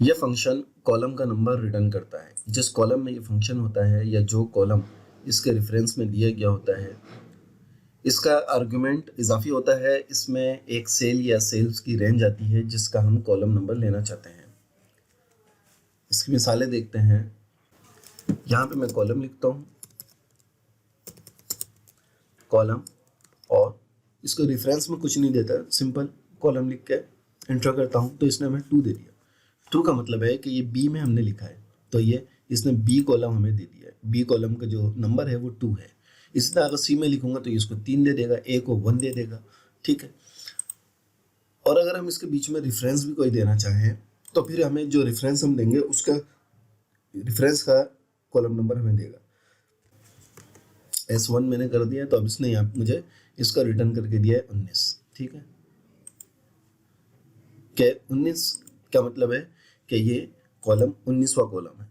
यह function column का number return करता है। जिस कॉलम में ये फंक्शन होता है या जो कॉलम इसके रेफरेंस में दिया गया होता है, इसका आर्गुमेंट इजाफी होता है। इसमें एक सेल या सेल्स की रेंज आती है जिसका हम कॉलम नंबर लेना चाहते हैं। इसकी मिसालें देखते हैं। यहाँ पे मैं कॉलम लिखता हूँ, कॉलम, और इसको रेफरेंस में कुछ नहीं देता, सिंपल कॉलम लिख के एंटर करता हूँ तो इसने हमें 2 दे दिया। 2 का मतलब है कि ये बी में हमने लिखा है, तो ये इसने बी कॉलम हमें दे दिया है। बी कॉलम का जो नंबर है वो 2 है। इसी तरह अगर सी में लिखूंगा तो ये इसको 3 दे देगा, ए को 1 दे देगा, ठीक है। और अगर हम इसके बीच में रेफरेंस भी कोई देना चाहें तो फिर हमें जो रेफरेंस हम देंगे उसका रेफरेंस का कॉलम नंबर हमें देगा। S1 मैंने कर दिया, तो अब इसने यहाँ मुझे इसका रिटर्न करके दिया है 19, ठीक है। क्या 19 का मतलब है कि ये कॉलम 19वां कॉलम है।